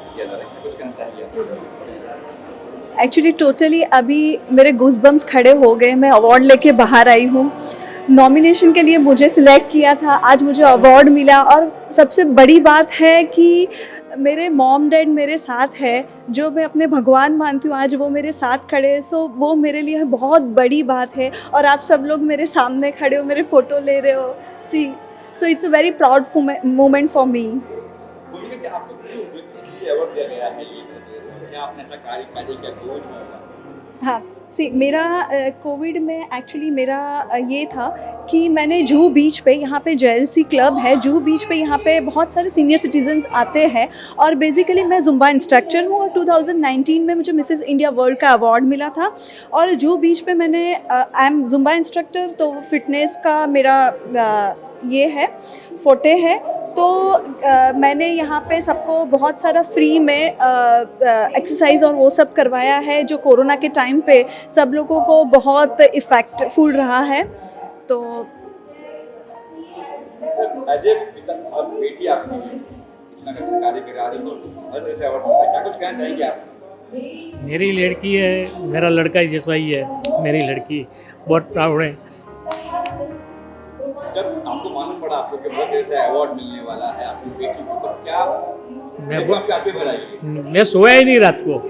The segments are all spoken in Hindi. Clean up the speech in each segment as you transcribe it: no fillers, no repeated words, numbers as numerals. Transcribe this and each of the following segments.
किया जा रहा है, कुछ कहना चाहिए आप? एक्चुअली टोटली अभी मेरे गूज़बम्स खड़े हो गए। मैं अवार्ड लेके बाहर आई हूँ। नॉमिनेशन के लिए मुझे सिलेक्ट किया था, आज मुझे अवार्ड मिला और सबसे बड़ी बात है कि मेरे मॉम डैड मेरे साथ है, जो मैं अपने भगवान मानती हूँ, आज वो मेरे साथ खड़े हैं। सो वो मेरे लिए बहुत बड़ी बात है और आप सब लोग मेरे सामने खड़े हो, मेरे फ़ोटो ले रहे हो। See so it's a very proud moment for me. बोलिए कि आपको क्यों किस लिए अवार्ड दिया गया है, ये क्या आपने ऐसा कार्य किया कोविड में होगा? हाँ, सी मेरा कोविड में एक्चुअली मेरा ये था कि मैंने जुहू बीच पे, यहाँ पे जेएलसी क्लब है जुहू बीच पे, यहाँ पे बहुत सारे सीनियर सिटीजन्स आते हैं और बेसिकली मैं जुम्बा इंस्ट्रक्टर हूँ और 2019 में मुझे मिसेस इंडिया वर्ल्ड का अवार्ड मिला था। और जुहू बीच पे मैंने आई एम जुम्बा इंस्ट्रक्टर, तो फिटनेस का मेरा ये है, फोटे है। तो मैंने यहाँ पे सबको बहुत सारा फ्री में एक्सरसाइज और वो सब करवाया है, जो कोरोना के टाइम पे सब लोगों को बहुत इफ़ेक्टफुल रहा है। तो एज ए पिता और बेटी आपकी इतना अच्छा कार्य कर रही हो तो हर तरह से अवार्ड मिलता है, क्या कुछ कहना चाहेंगे आप? मेरी लड़की है, मेरा लड़का जैसा ही है। मेरी लड़की बहुत प्राउड है। जब आपको मालूम पड़ा आपको कि बहुत तरह से अवार्ड मिलने वाला है आपकी बेटी को, तो क्या आपके आगे बढ़ाइए? मैं सोया ही नहीं रात को,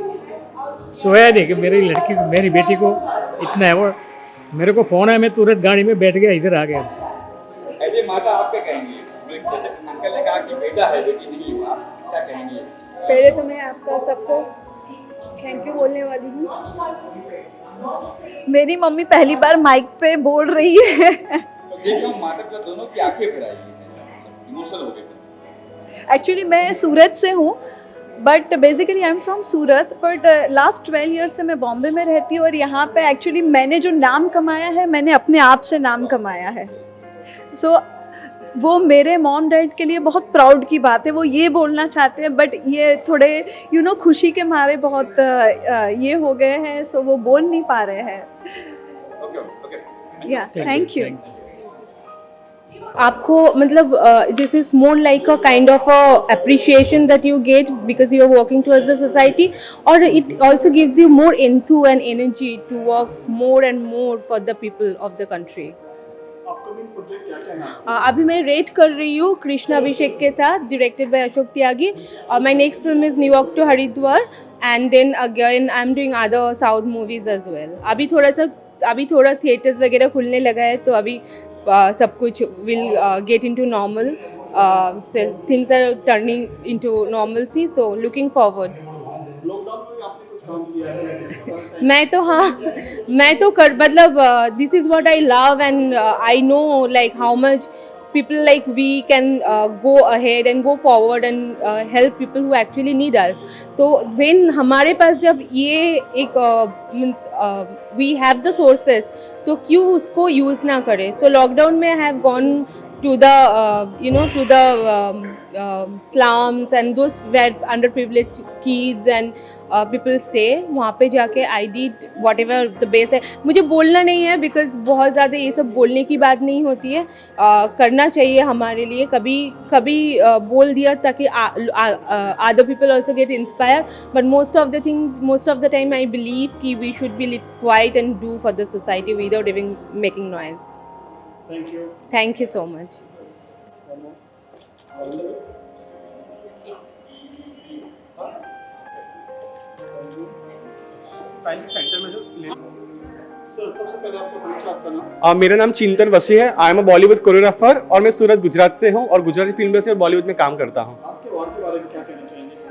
सोया नहीं कि मेरी लड़की को, मेरी बेटी को इतना अवार्ड। मेरे को फ़ोन है, मैं तुरंत गाड़ी में बैठ गया, इधर आ गया। एज ए माता आप क्या कहेंगे? जैसे अंकल ने कहा कि बेटा है बेटी नहीं हुआ, आप क्या कहेंगे? पहले तो मैं आपका सबको थैंक यू बोलने वाली हूँ। मेरी मम्मी पहली बार माइक पे बोल रही है। तो देख रहा हूँ माता पिता दोनों की आंखें भर आई हैं, इमोशनल हो गए। एक्चुअली मैं सूरत से हूँ, but basically I am from Surat, but last 12 years से मैं बॉम्बे में रहती हूँ और यहाँ पे एक्चुअली मैंने जो नाम कमाया है, मैंने अपने आप से नाम कमाया है। सो वो मेरे मॉम डैड के लिए बहुत प्राउड की बात है। वो ये बोलना चाहते हैं बट ये थोड़े खुशी के मारे बहुत ये हो गए हैं, सो वो बोल नहीं पा रहे हैं। ओके या थैंक यू। आपको मतलब this is more like a kind of a appreciation that you get because you are working towards the society, और it also gives you more enthu and energy to work more and more for the people of the country. अभी मैं रेट कर रही हूँ कृष्णा अभिषेक के साथ, directed by Ashok Tyagi. My next film is New York to Haridwar and then again I am doing other south movies as well. अभी थोड़ा थिएटर्स वगैरह खुलने लगा है, तो अभी सब कुछ will get into normal, things are turning into normalcy, so looking forward. मैं तो कर मतलब this is what I love and I know like how much people like we can go ahead and go forward and help people who actually need us. तो when हमारे पास जब ये एक means we have the sources, तो क्यों उसको यूज़ ना करें? So लॉकडाउन में I have gone to the to the slums and those where underprivileged kids and people stay. वहाँ पे जाके I did whatever the best है। मुझे बोलना नहीं है because बहुत ज़्यादा ये सब बोलने की बात नहीं होती है, करना चाहिए हमारे लिए। कभी बोल दिया ताकि other people also get inspired, but most of the time I believe कि we should be quiet and do for the society without even making noise. Thank you so much. मेरा नाम चिंतन वशी है। I am a Bollywood choreographer और मैं सूरत गुजरात से हूँ और गुजराती फिल्म इंडस्ट्री और बॉलीवुड में काम करता हूँ।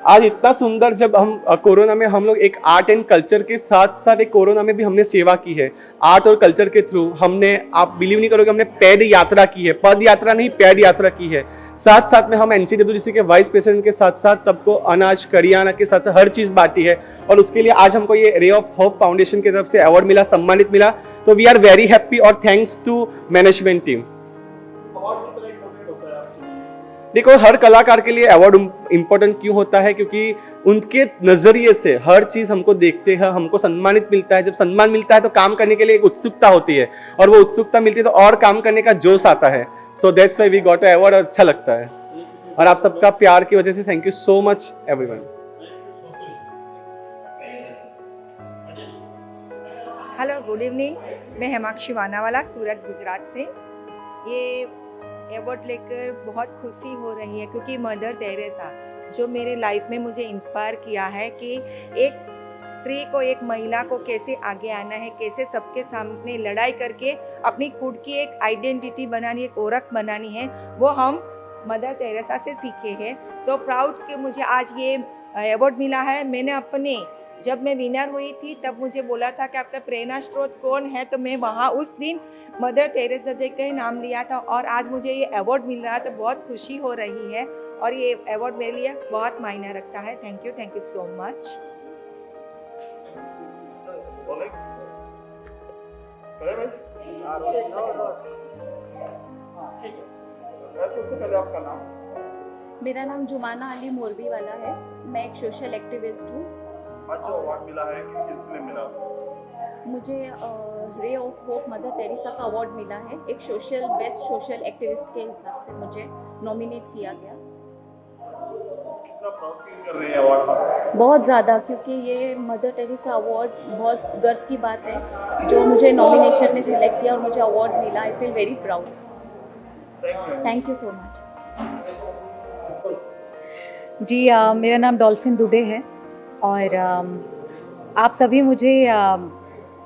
आज इतना सुंदर, जब हम कोरोना में हम लोग एक आर्ट एंड कल्चर के साथ साथ एक कोरोना में भी हमने सेवा की है। आर्ट और कल्चर के थ्रू हमने, आप बिलीव नहीं करोगे, हमने पैड यात्रा की है, पद यात्रा नहीं पैड यात्रा की है। साथ साथ में हम NCWC के वाइस प्रेसिडेंट के साथ साथ सबको अनाज करियाना के साथ साथ हर चीज़ बांटी है और उसके लिए आज हमको ये रे ऑफ होप फाउंडेशन की तरफ से अवार्ड मिला, सम्मानित मिला। तो वी आर वेरी हैप्पी और थैंक्स टू मैनेजमेंट टीम। देखो, हर कलाकार के लिए अवार्ड इम्पोर्टेंट क्यों होता है? क्योंकि उनके नजरिए से हर चीज हमको देखते हैं, हमको सम्मानित मिलता है। जब सम्मान मिलता है तो काम करने के लिए एक उत्सुकता होती है और वो उत्सुकता मिलती है तो और काम करने का जोश आता है। So that's why we got a award. अच्छा लगता है और आप सबका प्यार की वजह से thank you so much everyone. Hello good evening, मैं हेमाक्षी वानावाला सूरत गुजरात से। ये अवार्ड लेकर बहुत खुशी हो रही है क्योंकि मदर टेरेसा जो मेरे लाइफ में मुझे इंस्पायर किया है कि एक स्त्री को, एक महिला को कैसे आगे आना है, कैसे सबके सामने लड़ाई करके अपनी खुद की एक आइडेंटिटी बनानी, एक ओळख बनानी है, वो हम मदर टेरेसा से सीखे हैं। सो प्राउड कि मुझे आज ये अवार्ड मिला है। मैंने जब मैं विनर हुई थी तब मुझे बोला था कि आपका प्रेरणा स्रोत कौन है, तो मैं वहाँ उस दिन मदर टेरेसा जी का नाम लिया था और आज मुझे ये अवार्ड मिल रहा है तो बहुत खुशी हो रही है और ये अवार्ड मेरे लिए बहुत मायने रखता है। Thank you so much. मेरा नाम जुमाना अली मोरबी वाला है। मैं एक सोशल एक्टिविस्ट हूँ। आज जो अवार्ड मिला है किस सिलसिले में मिला? मुझे ray of hope mother Teresa का अवार्ड मिला है। एक बेस्ट सोशल एक्टिविस्ट के हिसाब से मुझे नॉमिनेट किया गया। कितना प्राउड फील कर रहे हैं अवार्ड? बहुत ज़्यादा, क्योंकि ये मदर टेरेसा अवार्ड बहुत गर्व की बात है जो मुझे नॉमिनेशन में सिलेक्ट किया और मुझे अवार्ड मिला। I feel very proud. Thank you so much. जी मेरा नाम डॉल्फिन दुबे है और आप सभी मुझे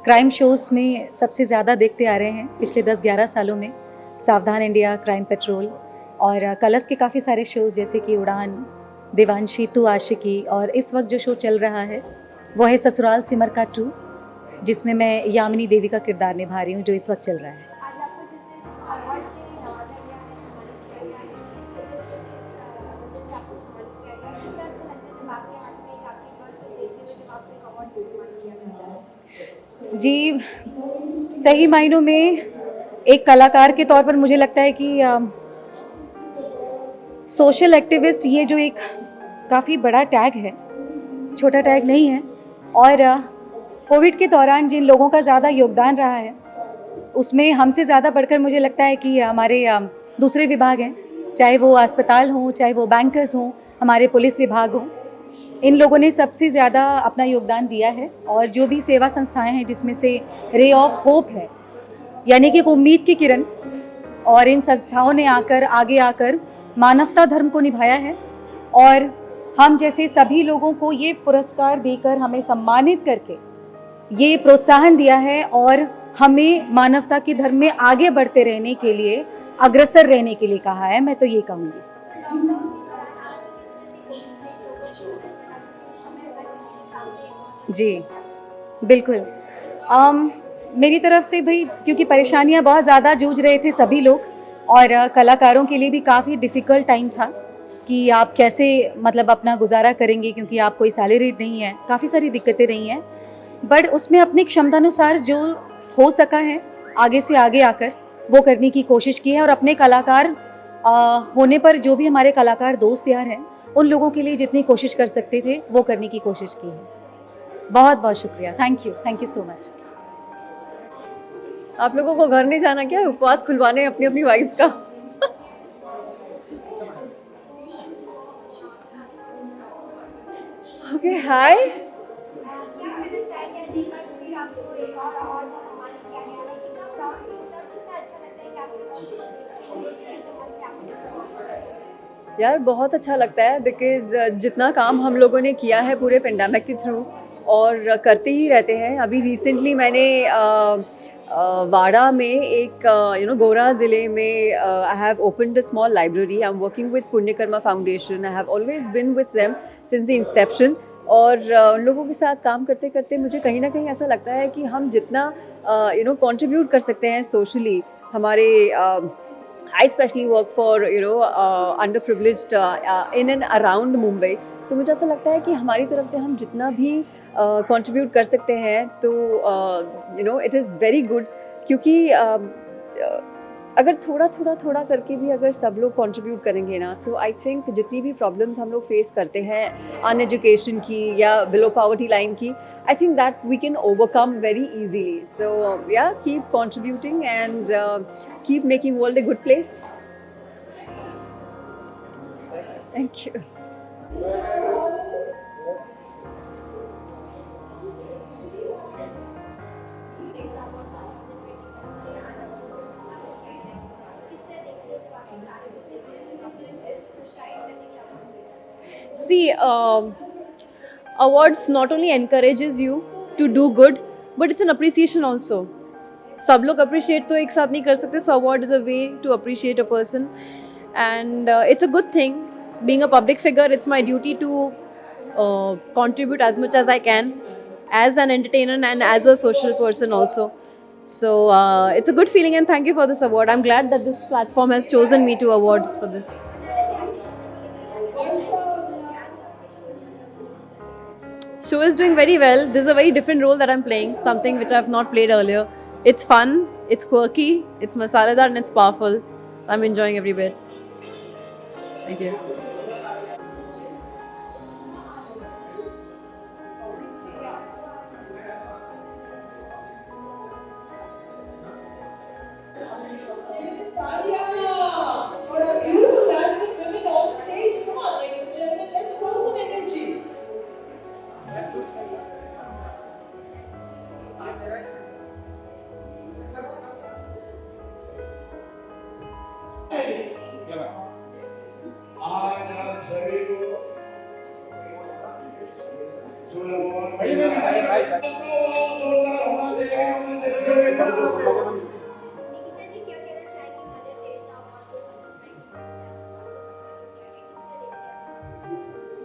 क्राइम शोज़ में सबसे ज़्यादा देखते आ रहे हैं पिछले 10-11 सालों में। सावधान इंडिया, क्राइम पेट्रोल और कलर्स के काफ़ी सारे शोज़ जैसे कि उड़ान, देवांशी, तू आशिकी, और इस वक्त जो शो चल रहा है वो है ससुराल सिमर का 2, जिसमें मैं यामिनी देवी का किरदार निभा रही हूँ, जो इस वक्त चल रहा है। जी सही मायनों में एक कलाकार के तौर पर मुझे लगता है कि सोशल एक्टिविस्ट ये जो एक काफ़ी बड़ा टैग है, छोटा टैग नहीं है। और कोविड के दौरान जिन लोगों का ज़्यादा योगदान रहा है उसमें हमसे ज़्यादा बढ़कर मुझे लगता है कि हमारे दूसरे विभाग हैं, चाहे वो अस्पताल हों, चाहे वो बैंकर्स हों, हमारे पुलिस विभाग हों। इन लोगों ने सबसे ज़्यादा अपना योगदान दिया है। और जो भी सेवा संस्थाएं हैं जिसमें से रे ऑफ होप है, यानी कि एक उम्मीद की किरण, और इन संस्थाओं ने आगे आकर मानवता धर्म को निभाया है और हम जैसे सभी लोगों को ये पुरस्कार देकर हमें सम्मानित करके ये प्रोत्साहन दिया है और हमें मानवता के धर्म में आगे बढ़ते रहने के लिए, अग्रसर रहने के लिए कहा है। मैं तो ये कहूँगी। जी बिल्कुल। मेरी तरफ से भाई, क्योंकि परेशानियां बहुत ज़्यादा जूझ रहे थे सभी लोग और कलाकारों के लिए भी काफ़ी डिफ़िकल्ट टाइम था कि आप कैसे मतलब अपना गुजारा करेंगे, क्योंकि आप कोई सैलरी नहीं है, काफ़ी सारी दिक्कतें रही हैं। बट उसमें अपनी क्षमतानुसार जो हो सका है आगे से आगे आकर वो करने की कोशिश की है और अपने कलाकार होने पर जो भी हमारे कलाकार दोस्त यार हैं उन लोगों के लिए जितनी कोशिश कर सकते थे वो करने की कोशिश की है। बहुत बहुत शुक्रिया। Thank you so much. आप लोगों को घर नहीं जाना क्या, उपवास खुलवाने अपनी अपनी वाइफ्स का? ओके, हाय। यार बहुत अच्छा लगता है बिकॉज़ जितना काम हम लोगों ने किया है पूरे पेंडेमिक के थ्रू और करते ही रहते हैं। अभी रिसेंटली मैंने वाड़ा में एक गोरा ज़िले में I have opened a small library. I am working with Punyakarma foundation. I have always been with them since the inception. और उन लोगों के साथ काम करते करते मुझे कहीं ना कहीं ऐसा लगता है कि हम जितना कंट्रीब्यूट कर सकते हैं सोशली, हमारे I especially work for underprivileged in and around Mumbai, तो मुझे ऐसा लगता है कि हमारी तरफ से हम जितना भी कंट्रीब्यूट कर सकते हैं तो इट इज़ वेरी गुड। क्योंकि अगर थोड़ा करके भी अगर सब लोग कंट्रीब्यूट करेंगे ना, सो आई थिंक जितनी भी प्रॉब्लम्स हम लोग फेस करते हैं अनएजुकेशन की या बिलो पॉवर्टी लाइन की, I think that we can overcome very easily. So yeah keep contributing and keep making world a good place. Thank you. See, awards not only encourages you to do good, but it's an appreciation also. सब लोग appreciate तो एक साथ नहीं कर सकते, so award is a way to appreciate a person, and it's a good thing. Being a public figure, it's my duty to contribute as much as I can, as an entertainer and as a social person also. So it's a good feeling, and thank you for this award. I'm glad that this platform has chosen me to award for this. Show is doing very well. This is a very different role that I'm playing, something which I've not played earlier. It's fun, it's quirky, it's masaladar, and it's powerful. I'm enjoying every bit. Thank you.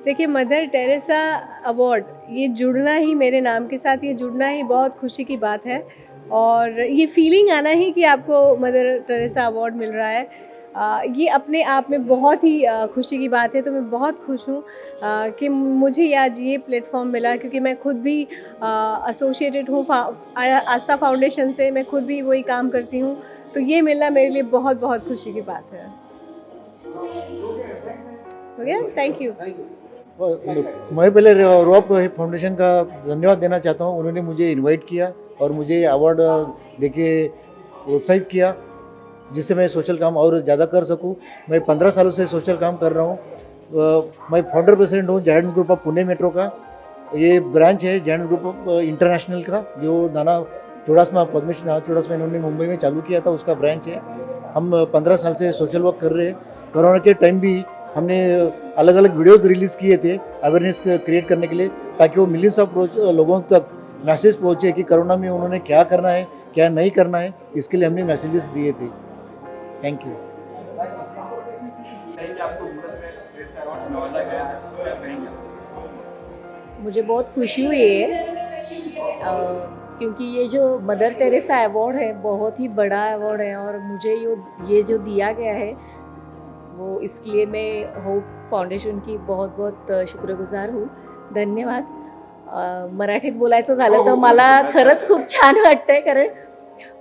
देखिए, मदर टेरेसा अवार्ड, ये जुड़ना ही मेरे नाम के साथ, ये जुड़ना ही बहुत खुशी की बात है, और ये फीलिंग आना ही कि आपको मदर टेरेसा अवार्ड मिल रहा है, ये अपने आप में बहुत ही खुशी की बात है। तो मैं बहुत खुश हूँ कि मुझे आज ये प्लेटफॉर्म मिला, क्योंकि मैं खुद भी एसोसिएटेड हूँ आस्था फाउंडेशन से, मैं खुद भी वही काम करती हूँ, तो ये मिलना मेरे लिए बहुत बहुत खुशी की बात है। हो गया, थैंक यू। मैं पहले रॉप फाउंडेशन का धन्यवाद देना चाहता हूँ। उन्होंने मुझे इनवाइट किया और मुझे अवार्ड देके प्रोत्साहित किया, जिससे मैं सोशल काम और ज़्यादा कर सकूँ। मैं 15 सालों से सोशल काम कर रहा हूँ। मैं फाउंडर प्रेसिडेंट हूँ giants group of Pune metro का। ये ब्रांच है जायंट्स ग्रुप ऑफ इंटरनेशनल का, जो नाना चुड़ासमा, पद्मश्री नाना चुड़ासमा इन्होंने मुंबई में चालू किया था, उसका ब्रांच है। हम 15 साल से सोशल वर्क कर रहे हैं। कोरोना के टाइम भी हमने अलग अलग वीडियोस रिलीज़ किए थे अवेयरनेस क्रिएट करने के लिए, ताकि वो मिलियंस ऑफ लोगों तक मैसेज पहुँचे कि कोरोना में उन्होंने क्या करना है, क्या नहीं करना है। इसके लिए हमने मैसेजेस दिए थे। Thank you. मुझे बहुत खुशी हुई है, क्योंकि ये जो मदर टेरेसा अवार्ड है बहुत ही बड़ा अवार्ड है, और मुझे ये जो दिया गया है वो इसके लिए मैं होप फाउंडेशन की बहुत बहुत शुक्रगुजार हूँ। धन्यवाद। मराठीत बोलायचं झालं तर मला खरंच खूप छान वाटतंय, कारण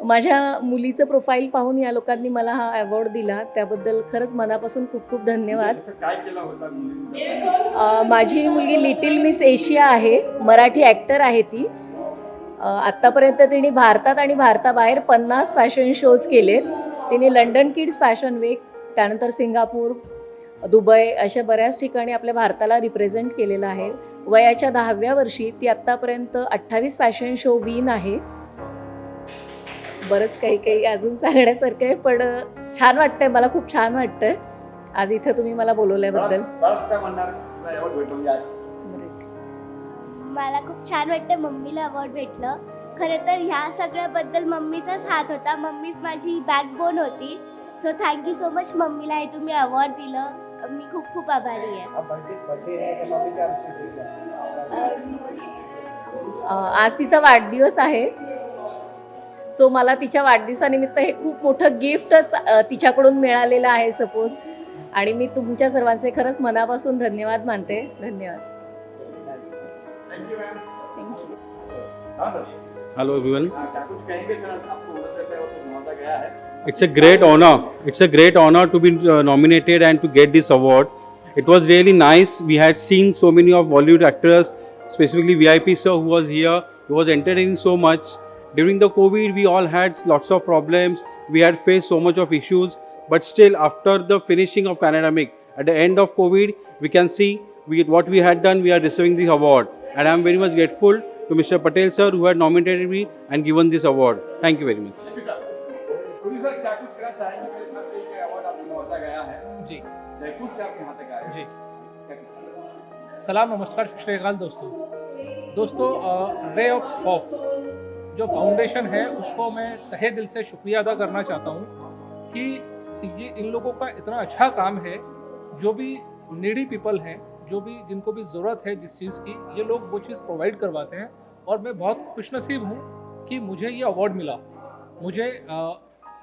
माझ्या मुलीचं प्रोफाईल पाहून या लोकांनी मला हा अवॉर्ड दिला, त्याबद्दल खरंच मनापासून खूप खूप धन्यवाद। माझी मुलगी लिटिल मिस एशिया आहे, मराठी ॲक्टर आहे ती। आत्तापर्यंत तिने भारतात आणि भारताबाहेर 50 फॅशन शोज केलेत। तिने लंडन किड्स फॅशन वीक, त्यानंतर सिंगापूर, दुबई अशा बऱ्याच ठिकाणी आपल्या भारताला रिप्रेझेंट केलेलं आहे। वयाच्या 10व्या वर्षी ती आत्तापर्यंत 28 फॅशन शो विन आहे। बरंच काही काही अजून सांगण्यासारखं आहे, पण छान वाटतंय, मला खूप छान वाटतंय आज इथं तुम्ही मला बोलवल्याबद्दल। मला खूप छान वाटतं, मम्मीला अवॉर्ड भेटलं। खरं तर ह्या सगळ्याबद्दल मम्मीचाच हात होता, मम्मीच माझी बॅकबोन होती। सो थँक्यू सो मच मम्मीला हे तुम्ही अवॉर्ड दिलं, मी खूप खूप आभारी आहे। आज तिचा वाढदिवस आहे, सो मला तिच्या वाढदिवसानिमित्त हे खूप मोठं गिफ्टच तिच्याकडून मिळालेलं आहे सपोज, आणि मी तुमच्या सर्वांचे खरंच मनापासून धन्यवाद मानते। धन्यवाद। Hello everyone. It's a great honor. It's a great honor to be nominated and to get this award. It was really nice. We had seen so many of Bollywood actors, specifically VIP sir who was here. He was entertaining so much. During the COVID, we all had lots of problems. We had faced so much of issues. But still, after the finishing of pandemic, at the end of COVID, we can see what we had done. We are receiving this award, and I am very much grateful to Mr. Patel sir who had nominated me and given this award. Thank you very much. Sir क्या कुछ कहना चाहेंगे? मेरे ख्याल से ये अवार्ड आपको मिलता गया है जी, जयपुर से आप यहाँ तक आए जी। सलाम नमस्कार श्री अकाल दोस्तों रे ऑफ होप जो फाउंडेशन है उसको मैं तहे दिल से शुक्रिया अदा करना चाहता हूँ कि ये इन लोगों का इतना अच्छा काम है। जो भी नीडी पीपल हैं, जो भी जिनको भी ज़रूरत है जिस चीज़ की, ये लोग वो चीज़ प्रोवाइड करवाते हैं। और मैं बहुत खुशनसीब हूँ कि मुझे ये अवार्ड मिला। मुझे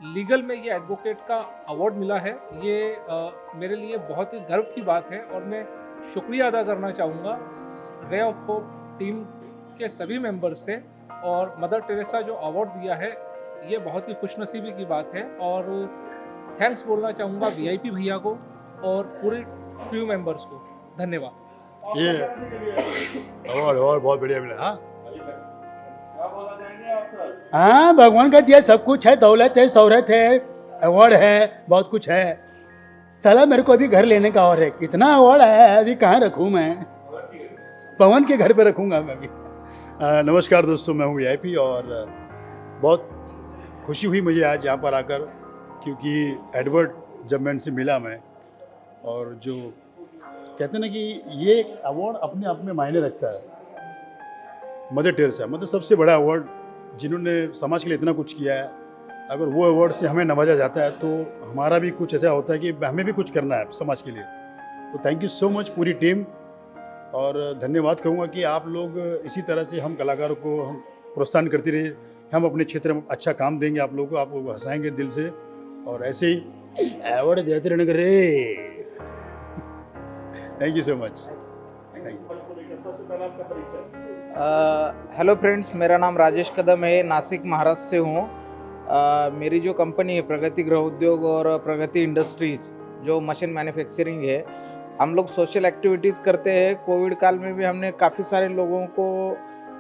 लीगल में ये एडवोकेट का अवार्ड मिला है। ये मेरे लिए बहुत ही गर्व की बात है और मैं शुक्रिया अदा करना चाहूँगा रे ऑफ होप टीम के सभी मेंबर्स से। और मदर टेरेसा जो अवार्ड दिया है ये बहुत ही खुशनसीबी की बात है। और थैंक्स बोलना चाहूँगा वीआईपी भैया को और पूरे क्रू मेंबर्स को। धन्यवाद। ये अवार्ड बहुत बढ़िया मिला। हाँ, हाँ, भगवान का दिया सब कुछ है, दौलत है, शोहरत है, अवार्ड है, बहुत कुछ है। साला मेरे को अभी घर लेने का और है, कितना अवार्ड है अभी कहाँ रखूँ मैं? पवन के घर पे रखूँगा मैं अभी। नमस्कार दोस्तों, मैं हूँ वीआईपी और बहुत खुशी हुई मुझे आज यहाँ पर आकर, क्योंकि एडवर्ड जब मैं इनसे मिला मैं, और जो कहते हैं ना कि ये अवार्ड अपने आप में मायने रखता है। मदर टेरेसा मतलब सबसे बड़ा अवार्ड, जिन्होंने समाज के लिए इतना कुछ किया है। अगर वो अवार्ड से हमें नवाजा जाता है तो हमारा भी कुछ ऐसा होता है कि हमें भी कुछ करना है समाज के लिए। तो थैंक यू सो मच पूरी टीम। और धन्यवाद कहूँगा कि आप लोग इसी तरह से हम कलाकारों को हम प्रोत्साहन करते रहे। हम अपने क्षेत्र में अच्छा काम देंगे आप लोगों को, आप लोग हंसाएंगे दिल से और ऐसे ही अवार्ड देते रहने कर रहे। Thank you so much. Hello friends, मेरा नाम राजेश कदम है, नासिक महाराष्ट्र से हूँ। मेरी जो कंपनी है प्रगति गृह उद्योग और प्रगति इंडस्ट्रीज जो मशीन मैन्युफैक्चरिंग है, हम लोग सोशल एक्टिविटीज़ करते हैं। कोविड काल में भी हमने काफ़ी सारे लोगों को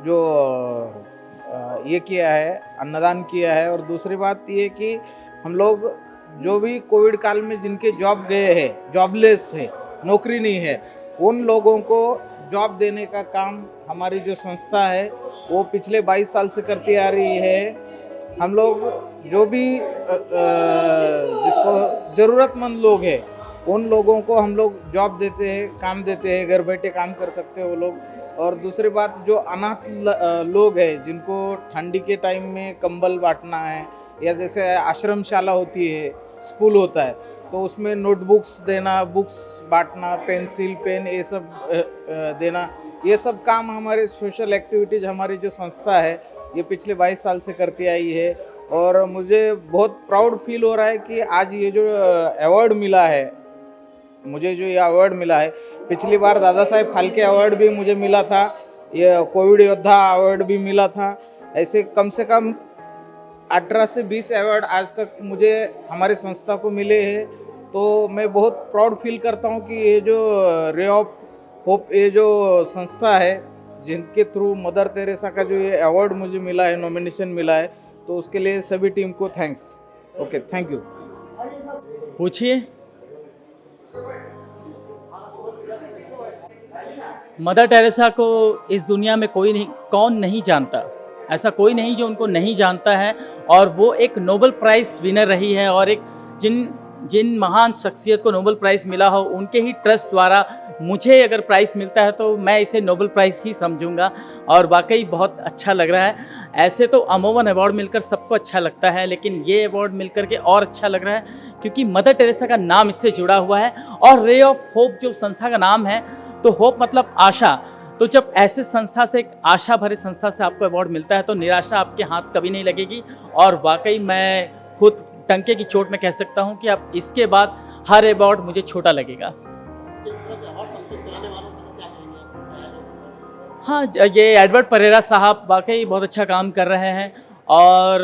जो ये किया है, अन्नदान किया है। और दूसरी बात ये कि हम लोग जो भी कोविड काल में जिनके जॉब गए हैं, जॉबलेस है, नौकरी नहीं है, उन लोगों को जॉब देने का काम हमारी जो संस्था है वो पिछले 22 साल से करती आ रही है। हम लोग जो भी जिसको ज़रूरतमंद लोग हैं उन लोगों को हम लोग जॉब देते हैं, काम देते हैं, घर बैठे काम कर सकते हैं वो लोग। और दूसरी बात, जो अनाथ लोग हैं जिनको ठंडी के टाइम में कंबल बांटना है, या जैसे आश्रमशाला होती है, स्कूल होता है, तो उसमें नोटबुक्स देना, बुक्स बांटना, पेंसिल पेन ये सब देना, ये सब काम हमारे सोशल एक्टिविटीज़ हमारी जो संस्था है ये पिछले 22 साल से करती आई है। और मुझे बहुत प्राउड फील हो रहा है कि आज ये जो अवार्ड मिला है, मुझे जो ये अवार्ड मिला है, पिछली बार दादा साहेब फाल्के अवार्ड भी मुझे मिला था, ये कोविड योद्धा अवार्ड भी मिला था। ऐसे कम से कम 18 से 20 अवार्ड आज तक मुझे हमारे संस्था को मिले हैं। तो मैं बहुत प्राउड फील करता हूँ कि ये जो रे ऑफ होप ये जो संस्था है जिनके थ्रू मदर टेरेसा का जो ये अवार्ड मुझे मिला है, नॉमिनेशन मिला है, तो उसके लिए सभी टीम को थैंक्स। Okay, thank you. पूछिए। मदर टेरेसा को इस दुनिया में कोई नहीं, कौन नहीं जानता, ऐसा कोई नहीं जो उनको नहीं जानता है। और वो एक नोबेल प्राइज़ विनर रही है और एक जिन महान शख्सियत को नोबेल प्राइज़ मिला हो उनके ही ट्रस्ट द्वारा मुझे अगर प्राइज़ मिलता है तो मैं इसे नोबेल प्राइज़ ही समझूंगा। और वाकई बहुत अच्छा लग रहा है। ऐसे तो अमूमन अवार्ड मिलकर सबको अच्छा लगता है, लेकिन ये अवार्ड मिलकर के और अच्छा लग रहा है क्योंकि मदर टेरेसा का नाम इससे जुड़ा हुआ है। और रे ऑफ होप जो संस्था का नाम है, तो होप मतलब आशा। तो जब ऐसे संस्था से, एक आशा भरे संस्था से आपको अवार्ड मिलता है तो निराशा आपके हाथ कभी नहीं लगेगी। और वाकई मैं खुद टंके की चोट में कह सकता हूं कि अब इसके बाद हर अवार्ड मुझे छोटा लगेगा। हाँ, ये एडवर्ड परेरा साहब वाकई बहुत अच्छा काम कर रहे हैं। और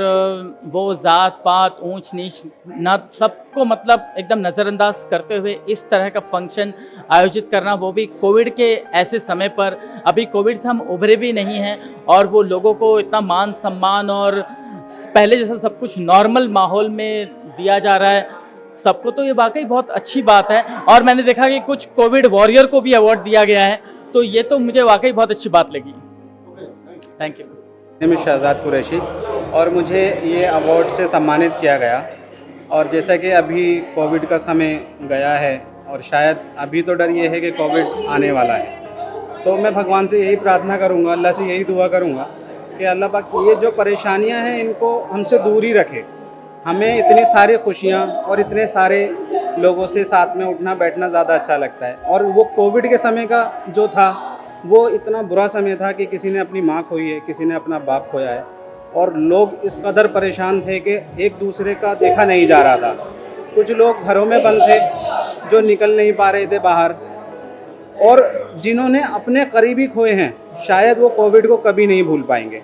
वो ज़ात पात ऊंच नीच ना सबको मतलब एकदम नज़रअंदाज करते हुए इस तरह का फंक्शन आयोजित करना, वो भी कोविड के ऐसे समय पर। अभी कोविड से हम उभरे भी नहीं हैं और वो लोगों को इतना मान सम्मान और पहले जैसा सब कुछ नॉर्मल माहौल में दिया जा रहा है सबको, तो ये वाकई बहुत अच्छी बात है। और मैंने देखा कि कुछ कोविड वॉरियर को भी अवार्ड दिया गया है, तो ये तो मुझे वाकई बहुत अच्छी बात लगी। Thank you. मैं शहजाद कुरैशी और मुझे ये अवार्ड से सम्मानित किया गया। और जैसा कि अभी कोविड का समय गया है और शायद अभी तो डर ये है कि कोविड आने वाला है, तो मैं भगवान से यही प्रार्थना करूँगा, अल्लाह से यही दुआ करूँगा कि अल्लाह पाक ये जो परेशानियां हैं इनको हमसे दूर ही रखे। हमें इतनी सारी खुशियाँ और इतने सारे लोगों से साथ में उठना बैठना ज़्यादा अच्छा लगता है। और वो कोविड के समय का जो था वो इतना बुरा समय था कि किसी ने अपनी माँ खोई है, किसी ने अपना बाप खोया है, और लोग इस कदर परेशान थे कि एक दूसरे का देखा नहीं जा रहा था। कुछ लोग घरों में बंद थे जो निकल नहीं पा रहे थे बाहर, और जिन्होंने अपने करीबी खोए हैं शायद वो कोविड को कभी नहीं भूल पाएंगे।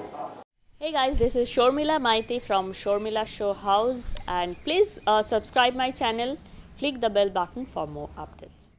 Hey guys, this is Shormila Maiti from Shormila Show House, and please subscribe my channel, click the bell button for more updates.